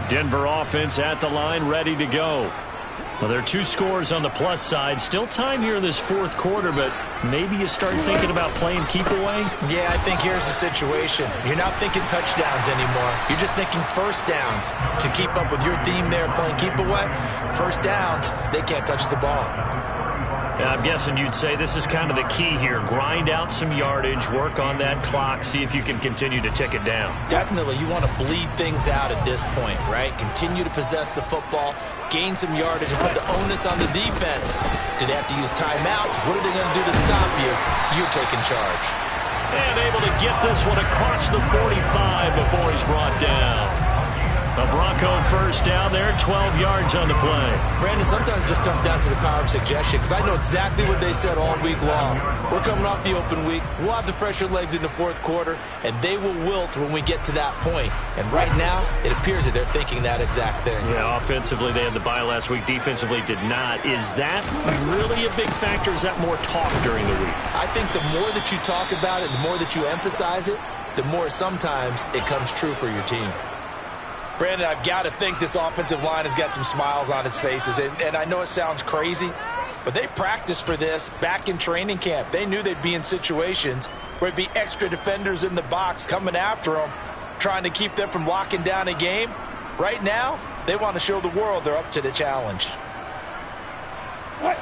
Denver offense at the line, ready to go. Well, there are 2 scores on the plus side. Still time here in this 4th quarter, but maybe you start thinking about playing keep away? Yeah, I think here's the situation. You're not thinking touchdowns anymore. You're just thinking first downs. To keep up with your theme there, playing keep away, first downs, they can't touch the ball. I'm guessing you'd say this is kind of the key here. Grind out some yardage, work on that clock, see if you can continue to tick it down. Definitely, you want to bleed things out at this point, right? Continue to possess the football, gain some yardage, and put the onus on the defense. Do they have to use timeouts? What are they going to do to stop you? You're taking charge. And able to get this one across the 45 before he's brought down. A Bronco first down there, 12 yards on the play. Brandon, sometimes it just comes down to the power of suggestion, because I know exactly what they said all week long. We're coming off the open week. We'll have the fresher legs in the 4th quarter, and they will wilt when we get to that point. And right now, it appears that they're thinking that exact thing. Yeah, offensively, they had the bye last week. Defensively, did not. Is that really a big factor? Is that more talk during the week? I think the more that you talk about it, the more that you emphasize it, the more sometimes it comes true for your team. Brandon, I've got to think this offensive line has got some smiles on its faces. And I know it sounds crazy, but they practiced for this back in training camp. They knew they'd be in situations where there'd be extra defenders in the box coming after them, trying to keep them from locking down a game. Right now, they want to show the world they're up to the challenge. What?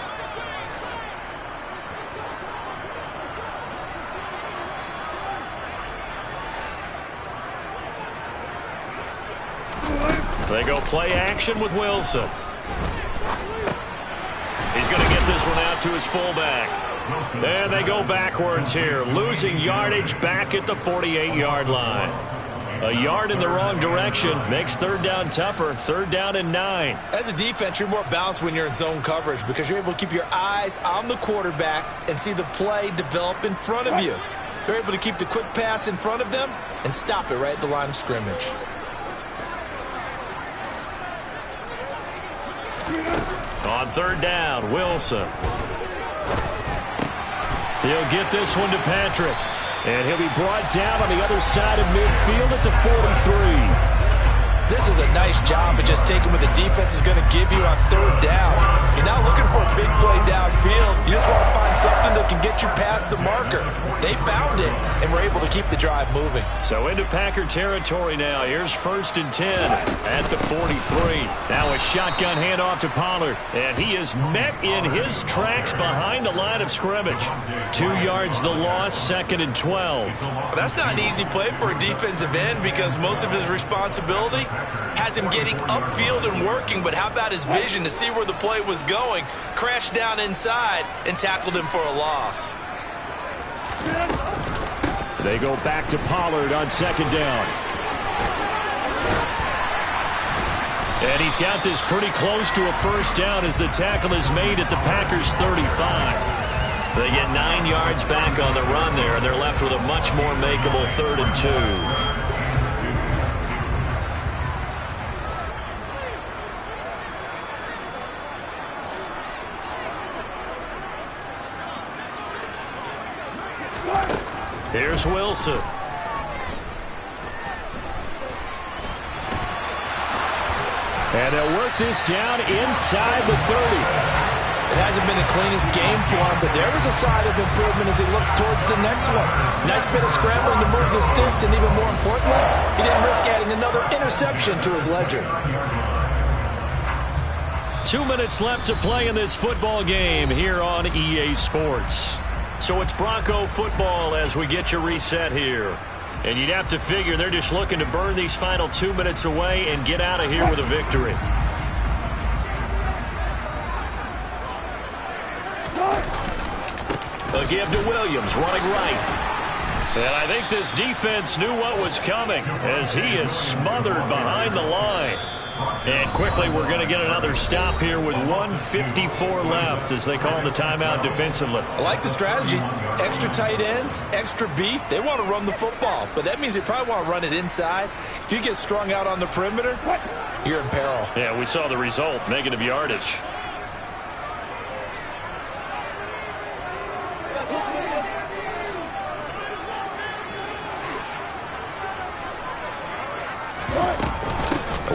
They go play action with Wilson. He's going to get this one out to his fullback. And they go backwards here, losing yardage back at the 48-yard line. A yard in the wrong direction makes 3rd down tougher. 3rd down and 9. As a defense, you're more balanced when you're in zone coverage because you're able to keep your eyes on the quarterback and see the play develop in front of you. You're able to keep the quick pass in front of them and stop it right at the line of scrimmage. On 3rd down, Wilson. He'll get this one to Patrick. And he'll be brought down on the other side of midfield at the 43. This is a nice job of just taking what the defense is going to give you on 3rd down. You're not looking for a big play downfield. You just want to find something that can get you past the marker. They found it and were able to keep the drive moving. So into Packer territory now. Here's 1st and 10 at the 43. Now a shotgun handoff to Pollard. And he is met in his tracks behind the line of scrimmage. 2 yards the loss, 2nd and 12. Well, that's not an easy play for a defensive end because most of his responsibility has him getting upfield and working, but how about his vision to see where the play was going, crashed down inside, and tackled him for a loss. They go back to Pollard on 2nd down. And he's got this pretty close to a 1st down as the tackle is made at the Packers' 35. They get 9 yards back on the run there, and they're left with a much more makeable 3rd and 2. Here's Wilson. And they'll work this down inside the 30. It hasn't been the cleanest game for him, but there was a side of improvement as he looks towards the next one. Nice bit of scrambling to move the sticks, and even more importantly, he didn't risk adding another interception to his ledger. 2 minutes left to play in this football game here on EA Sports. So it's Bronco football as we get you reset here. And you'd have to figure they're just looking to burn these final 2 minutes away and get out of here with a victory. A give to Williams, running right. And I think this defense knew what was coming as he is smothered behind the line. And quickly we're going to get another stop here with 1:54 left as they call the timeout defensively. I like the strategy. Extra tight ends, extra beef. They want to run the football, but that means they probably want to run it inside. If you get strung out on the perimeter, you're in peril. Yeah, we saw the result, negative yardage.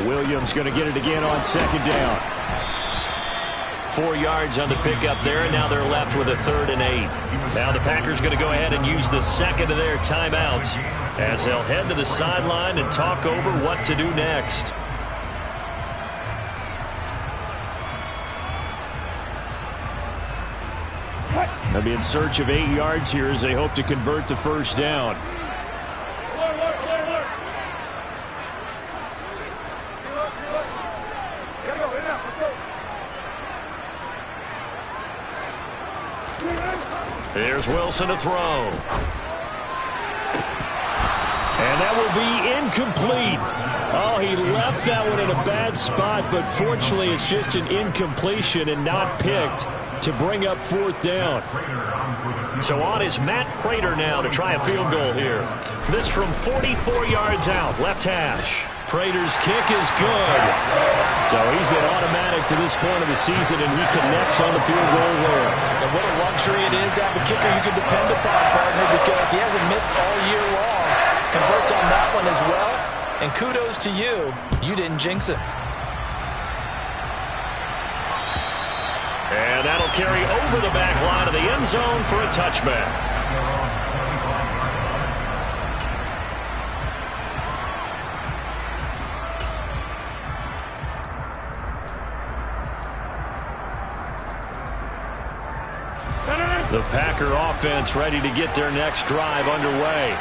Williams going to get it again on 2nd down. 4 yards on the pickup there, and now they're left with a 3rd and 8. Now the Packers going to go ahead and use the second of their timeouts as they'll head to the sideline and talk over what to do next. They'll be in search of 8 yards here as they hope to convert the 1st down. Here's Wilson to throw. And that will be incomplete. Oh, he left that one in a bad spot, but fortunately it's just an incompletion and not picked to bring up 4th down. So on is Matt Prater now to try a field goal here. This from 44 yards out, left hash. Prater's kick is good. So he's been automatic to this point of the season, and he connects on the field goal there. And what a luxury it is to have a kicker you can depend upon, partner, because he hasn't missed all year long. Converts on that one as well. And kudos to you. You didn't jinx it. And that'll carry over the back line of the end zone for a touchback. The Packer offense ready to get their next drive underway.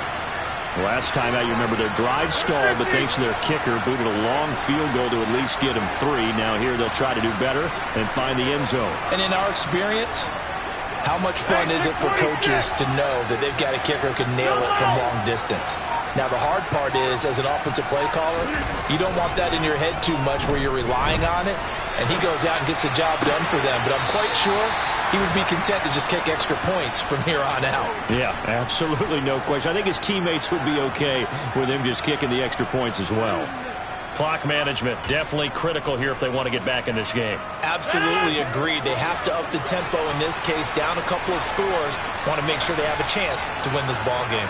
Last time out, you remember their drive stalled, but thanks to their kicker, booted a long field goal to at least get them 3. Now here they'll try to do better and find the end zone. And in our experience, how much fun is it for coaches to know that they've got a kicker who can nail it from long distance? Now, the hard part is, as an offensive play caller, you don't want that in your head too much where you're relying on it, and he goes out and gets the job done for them. But I'm quite sure he would be content to just kick extra points from here on out. Yeah, absolutely no question. I think his teammates would be okay with him just kicking the extra points as well. Clock management, definitely critical here if they want to get back in this game. Absolutely agreed. They have to up the tempo in this case, down a couple of scores. Want to make sure they have a chance to win this ball game.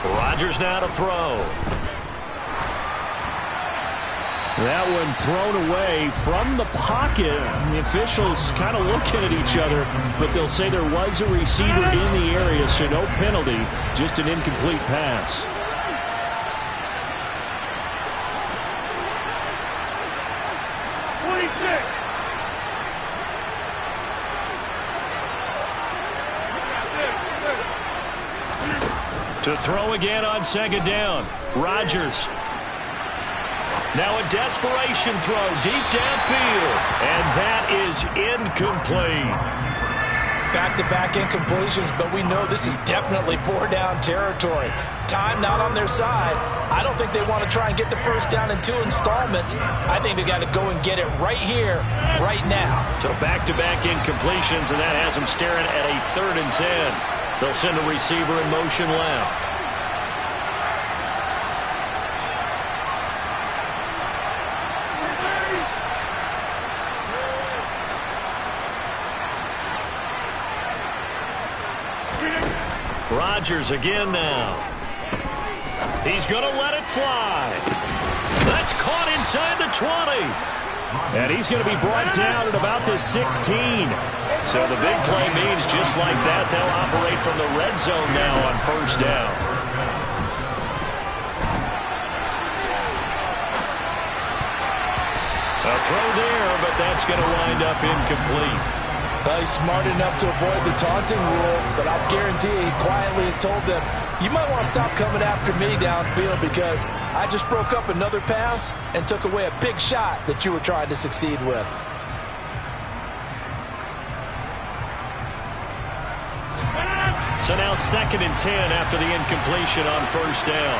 Rodgers now to throw. That one thrown away from the pocket. The officials kind of looking at each other, but they'll say there was a receiver in the area, so no penalty, just an incomplete pass. To throw again on 2nd down. Rodgers. Now a desperation throw deep downfield. And that is incomplete. back-to-back incompletions, but we know this is definitely four-down territory. Time not on their side. I don't think they want to try and get the first down in 2 installments. I think they got to go and get it right here, right now. So back-to-back incompletions, and that has them staring at a 3rd and 10. They'll send a receiver in motion left. Rodgers again now. He's going to let it fly. That's caught inside the 20. And he's going to be brought down at about the 16. So the big play means just like that, they'll operate from the red zone now on first down. A throw there, but that's going to wind up incomplete. He's smart enough to avoid the taunting rule, but I'll guarantee he quietly has told them, you might want to stop coming after me downfield because I just broke up another pass and took away a big shot that you were trying to succeed with. So now 2nd and 10 after the incompletion on first down.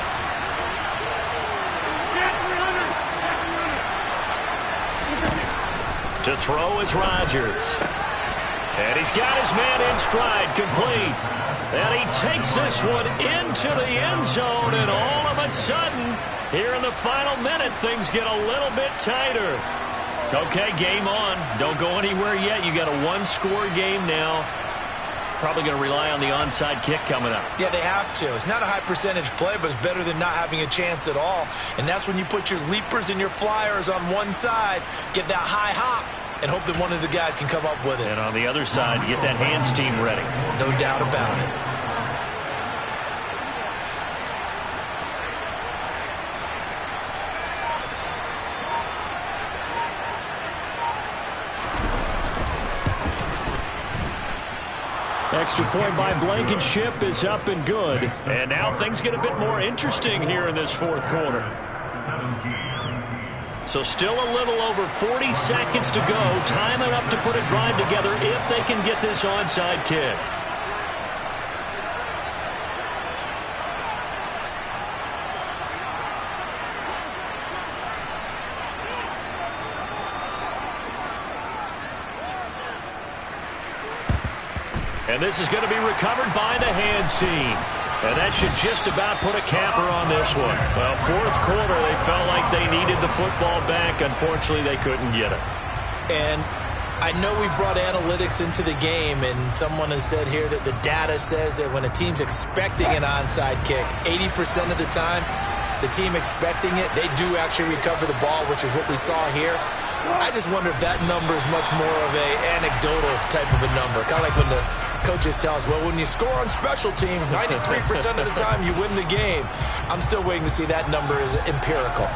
To throw is Rodgers. And he's got his man in stride, complete. And he takes this one into the end zone, and all of a sudden, here in the final minute, things get a little bit tighter. Okay, game on. Don't go anywhere yet. You got a 1-score game now. Probably going to rely on the onside kick coming up. Yeah, they have to. It's not a high percentage play, but it's better than not having a chance at all. And that's when you put your leapers and your flyers on one side, get that high hop, and hope that one of the guys can come up with it. And on the other side, get that hands team ready. No doubt about it. Extra point by Blankenship is up and good. And now things get a bit more interesting here in this 4th quarter. So still a little over 40 seconds to go. Time enough to put a drive together if they can get this onside kick. And this is going to be recovered by the hands team. And that should just about put a capper on this one. Well, 4th quarter, they felt like they needed the football back. Unfortunately, they couldn't get it. And I know we brought analytics into the game, and someone has said here that the data says that when a team's expecting an onside kick, 80% of the time, the team expecting it, they do actually recover the ball, which is what we saw here. I just wonder if that number is much more of a anecdotal type of a number. Kind of like when the coaches tell us, well, when you score on special teams, 93% of the time you win the game. I'm still waiting to see that number is empirical.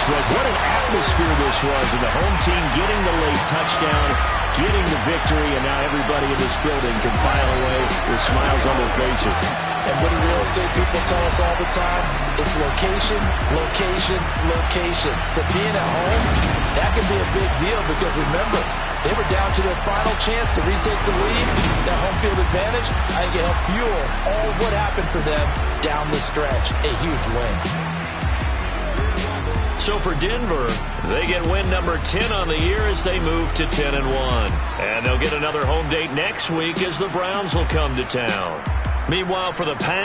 What an atmosphere this was, and the home team getting the late touchdown, getting the victory, and now everybody in this building can file away with smiles on their faces. And what do real estate people tell us all the time? It's location, location, location. So being at home, that can be a big deal because remember, they were down to their final chance to retake the lead. That home field advantage, I think it helped fuel all what happened for them down the stretch. A huge win. So for Denver, they get win number 10 on the year as they move to 10-1. And they'll get another home date next week as the Browns will come to town. Meanwhile, for the Packers,